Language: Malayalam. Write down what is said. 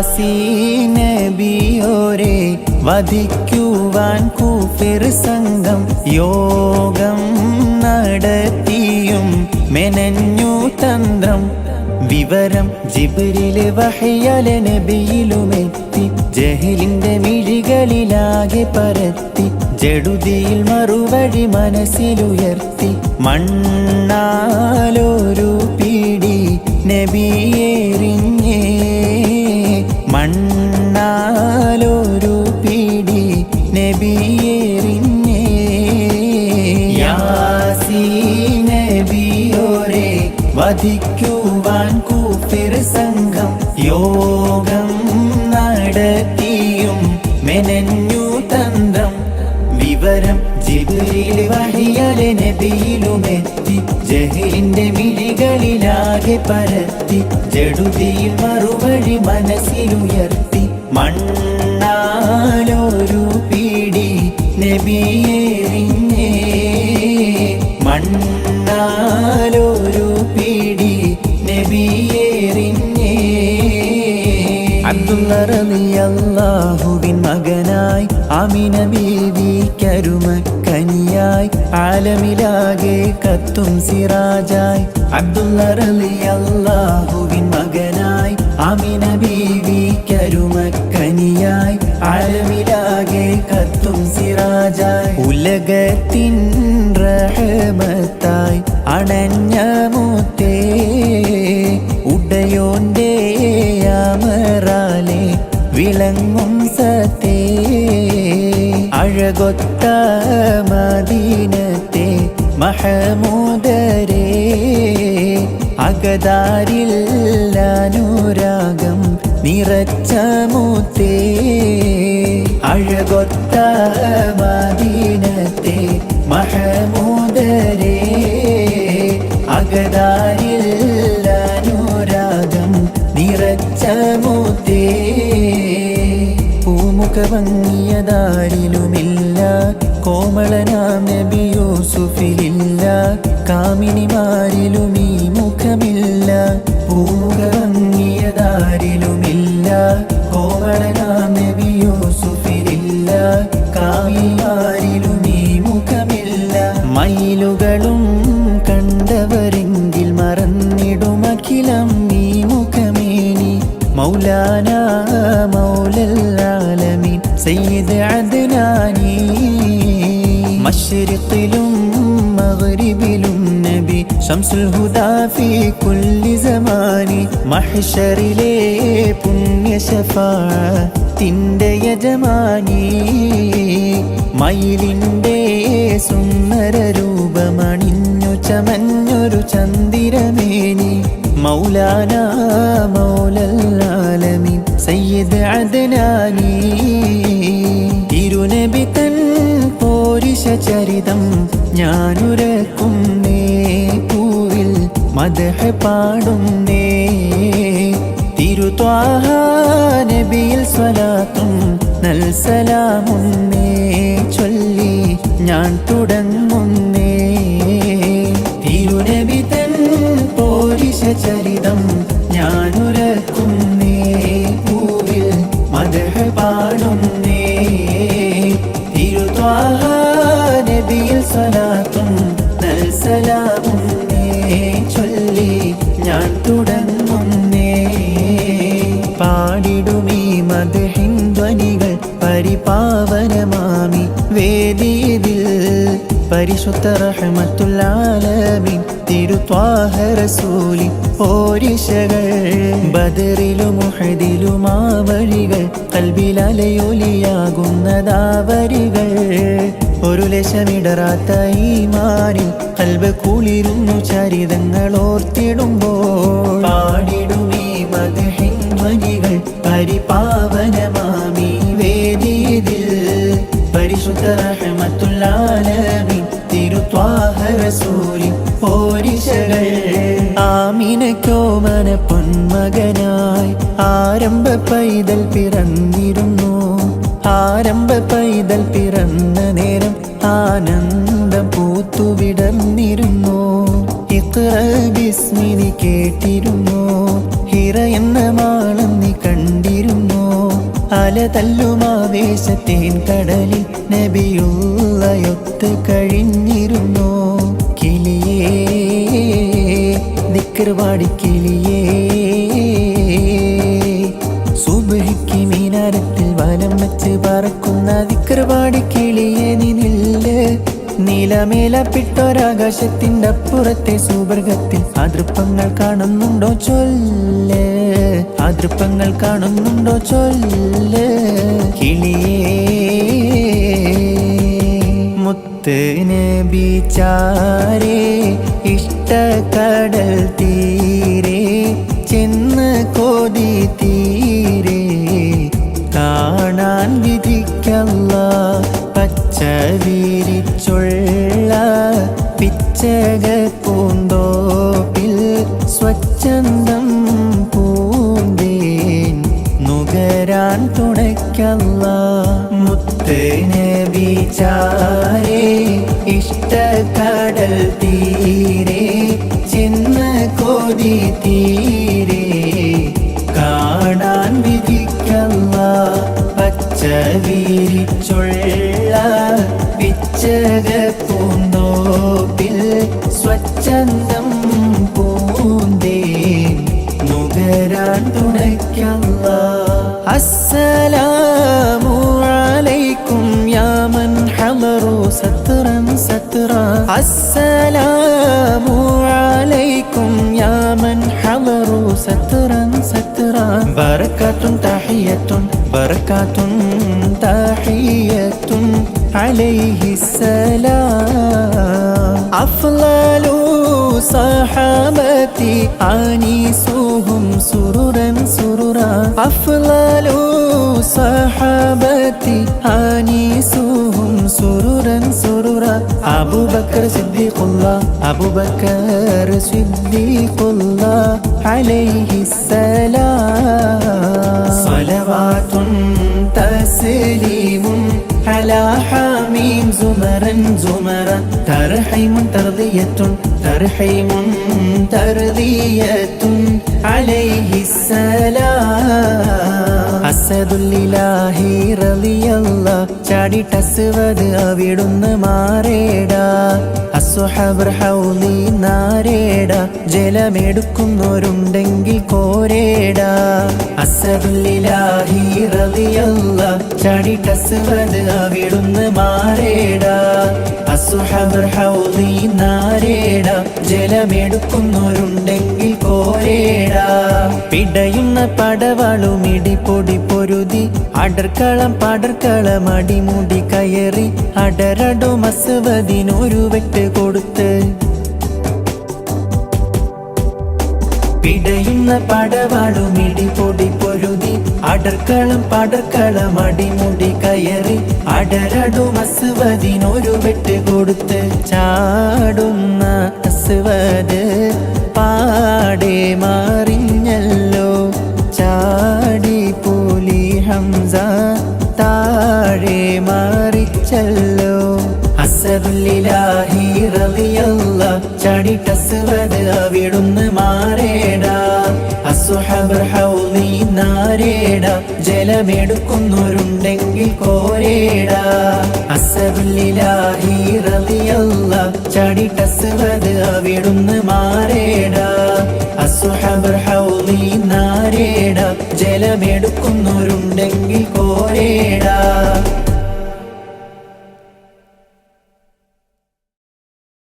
യാസീൻ നബിയോരെ വധിക്കുവാൻ കൂഫിർ സംഘം യോഗം നടത്തിയും മെനഞ്ഞു തന്ത്രം. വിവരം ജിബ്രീൽ വഹ്യാലെ നബിയിലുമെത്തി, ജഹലിന്റെ മിഴികളിലാകെ പരത്തി. ജടുതിയിൽ മറുവഴി മനസ്സിലുയർത്തി, മണ്ണാലൊരു പിടി നബിയേറിഞ്ഞേ, മണ്ണാലൊരു പിടി നബിയേറിഞ്ഞേ. യാസീൻ നബിയോരെ വധിക്കുവാൻ കൂഫിർ സംഘം യോഗം നടത്തിയും മെനഞ്ഞു തന്ത്രം. വിവരം ജിബ്രീൽ വഹ്യാലെ നബിയിലുമെത്തി, ജഹലിന്റെ മിഴികളിലാകെ പരത്തി. ജടുതിയിൽ മറുവഴി മനസ്സിലുയർത്തി, മണ്ണാലൊരു പിടി നബിയേറിഞ്ഞേ, മണ്ണാലൊരു പിടി നബിയേറിഞ്ഞേ. അബ്ദുള്ള റളിയല്ലാഹുവിൻ മകനായി ആമിന ബീവി കരുമക്കനിയായി, ആലമിലാകെ കത്തും സിറാജായി. അബ്ദുള്ള റളിയല്ലാഹുവിൻ മകനായി ആമിന ബീവി കരുമക്കനിയായി, ആലമിലാകെ കത്തും സിറാജായി. ഉലകത്തിൻ റഹ്മത്തായി അണഞ്ഞ മുത്തേ, ഉടയോന്റെ അമറാലെ വിളങ്ങും സത്തേ. അഴകൊത്ത മദീനത്തെ മഹമൂദരേ, അകതാരിൽ അനുരാഗം നിറച്ച മുത്തേ. അഴകൊത്ത മദീനത്തെ മഹമൂദരേ, അകതാരിൽ അനുരാഗം നിറച്ച മുത്തേ. പൂമുഖ ഭംഗിയതാരിലുമില്ല, കോമളനാം നബി യൂസുഫിലില്ല, കാമിനിമാരിലും ഈ മുഖമില്ല. പൂമുഖ ഭംഗിയതാരിലുമില്ല, കോമളനാം നബി യൂസുഫിലില്ല, കാമിനിമാരിലും ഈ മുഖമില്ല. മയിലുകളും കണ്ടവരെങ്കിൽ മറന്നിടുമഖിലം ഈ മുഖമേനി. മൗലാന മൗലൽ ആലമീൻ സയ്യിദ് അദ്നാനി. മശ്രിഖിലും മഗ്രിബിലും നബി ശംസുൽ ഹുദാ ഫീ കുല്ലി സമാനി. മഹ്ശറിലെ പുണ്യ ശഫാഅത്തിന്റെ യജമാനി. മയിലിന്റെ സുന്ദര രൂപമണിഞ്ഞു ചമഞ്ഞൊരു ചന്ദിരമേനി. മൗലാന മൗലൽ ആലമീൻ സയ്യിദ് അദ്നാനി. തിരുനബി തൻ പോരിശ ചരിതം ഞാനുരക്കുന്നേ, പൂവിൽ മദ്ഹ് പാടുന്നേ. തിരുത്വാഹ നബിയിൽ സ്വലാത്തും നൽ സലാമുന്നേ, ചൊല്ലി ഞാൻ തുടങ്ങുന്നേ. തിരുനബി തൻ പോരിശ ചരിതം ഞാനുരക്കുന്നേ, പൂവിൽ മദ്ഹ് പാടുന്നേ. തിരുത്വാഹ നബിയിൽ സ്വലാത്തും നൽ സലാമുന്നേ, ചൊല്ലി ഞാൻ തുടങ്ങുന്നേ. പാടിടുമീ മദ്ഹിൻ ധ്വനികൾ പരിപാവനമാമി വേദിയിൽ. പരിശുദ്ധ റഹ്മത്തുൽ ആലമീൻ തിരുത്വാഹ റസൂലി പോരിശകൾ. ബദറിലും ഉഹദിലും ആ വഴികൾ, കൽബിലലയൊലിയാകുന്നതാ വരികൾ. ഒരു ലശമിടറാത്ത ഈമാനിൽ കൽബ് കുളിരുന്നു ചരിതങ്ങൾ ഓർത്തിടുമ്പോൾ. പാടിടുമീ മദ്ഹിൻ ധ്വനികൾ പരിപാവനമാമി വേദിയിൽ. പരിശുദ്ധ റഹ്മത്തുൽ ആലമീൻ തിരുത്വാഹ റസൂലി പോരിശകൾ. ആമിനക്കോമന പൊന്മകനായി ആരംഭ പൈതൽ പിറന്നിരുന്നു. ആരംഭ പൈതൽ പിറന്ന നേരം ആനന്ദം പൂത്തുവിടർന്നിരുന്നു. ഇഖ്റ ബിസ്മി നീ കേട്ടിരുന്നു, ഹിറ എന്ന മാളം നീ കണ്ടിരുന്നു. അല തല്ലുമാവേശത്തേൻ കടലിൽ നബിയുള്ളയൊത്ത് കഴിഞ്ഞിരുന്നു. കിളിയേ ദിക്ർ പാടി കിളിയേ, സുബ്ഹിക്ക് മീനാരത്തിൽ വലം വെച്ച് പറക്കുന്ന ദിക്ർ പാടി കിളിയേ നീ നില്ല്. നീലമേലപ്പിട്ടൊരാകാശത്തിൻ്റെ അപ്പുറത്തെ സുബർഗത്തിൽ അതൃപ്പങ്ങൾ കാണുന്നുണ്ടോ ചൊല്ല്, അതൃപ്പങ്ങൾ കാണുന്നുണ്ടോ ചൊല്ല്. കിളിയേ മുത്ത് നബി ചാരേ ഇഷ്ടക്കടൽ തീരെ ചെന്ന് കൊതി തീരെ കാണാൻ വിധിക്കല്ലാഹ്. പച്ച വിരിച്ചുള്ള പിച്ചക പൂന്തോപ്പിൽ സ്വച്ഛന്തം പൂന്തേൻ നുകരാൻ തുണയ്ക്കല്ലാഹ്. മുത്ത് നബി ചാരേ ഇഷ്ടക്കടൽ തീരെ ചെന്ന് കൊതി തീരെ കാണാൻ വിധിക്കല്ലാഹ്. പച്ച വിരിച്ചുള്ള പിച്ചക പൂന്തോപ്പിൽ സ്വച്ഛന്തം പൂന്തേൻ നുകരാൻ തുണയ്ക്കല്ലാഹ്. അസ്സലാമു അലൈക്കും യാ മൻ ഹളറു സത്റൻ സത്റാ. അസ്സലാമു അലൈക്കും യാ മൻ ഹളറു സത്റൻ സത്റാ. ബറകാതുൻ തഹിയത്തുൻ ബറകാതുൻ തഹിയത്തുൻ അലൈഹിസ്സലാം. അഫ്ളലു സഹബതി ആനീസുഹും സുറുരൻ സുറുറാ. അഫ്ളലു സഹബതി ആനീസുഹും സുറുരൻ സുറുറാ. അബൂബക്കർ സിദ്ദീഖുല്ലാഹ് അബൂബക്കർ സിദ്ദീഖുല്ലാഹ് അലൈഹിസ്സലാം. സ്വലവാതുൻ തസ്ലീമുൻ അലാ ഹമീം സുമറൻ സുമറ. തർഹീമുൻ തർദിയത്തുൻ തർഹീമുൻ തർദിയത്തുൻ അലൈഹിസ്സലാം. അസദുല്ലിലാഹി റളിയല്ലാഹ് ചാടിട്ടസ്വദ് അവിടുന്ന് മാറേടാ. അസ്വഹബർ ഹൗലി നാരേടാ. ജലമെടുക്കുന്നവരുണ്ടെങ്കിൽ കോരേടാ. അസദുല്ലിലാഹി റളിയല്ലാഹ് ചാടിട്ടസ്വദ് അവിടുന്ന് മാറേടാ. അസ്വഹബർ ഹൗലി നാരേടാ. ജലമെടുക്കുന്നവരുണ്ടെങ്കിൽ കോരേടാ. പിടയുന്ന പടവാളും ഇടിപ്പൊടി പൊരുതി അടർക്കളം പടർക്കളം അടിമുടി കയറി അടരടു മസ്വദിനൊരു വെട്ട് കൊടുത്ത്. പിടയുന്ന പടവാളും ഇടിപ്പൊടി പൊരുതി അടർക്കളം പടർക്കളം അടിമുടി കയറി അടരടു മസ്വദിനൊരു വെട്ട് കൊടുത്ത്. ചാടുന്ന അസ്വദ് പാടെ മാറിഞ്ഞല്ലോ. ചാടി പുലി ഹംസ താഴെ മാറിച്ചല്ലോ. അസദുല്ലിലാഹി റളിയല്ലാഹ് ചാടിട്ടസ്വദ് അവിടുന്ന് മാറേടാ. അസ്വഹബർ ഹൗലി നാരേടാ. ജലമെടുക്കുന്നവരുണ്ടെങ്കിൽ കോരേടാ. അസദുല്ലിലാഹി റളിയല്ലാഹ് ചാടിട്ടസ്വദ് അവിടുന്ന് മാറേടാ. അസ്വഹബർ ഹൗലി നാരേടാ. ജലമെടുക്കുന്നു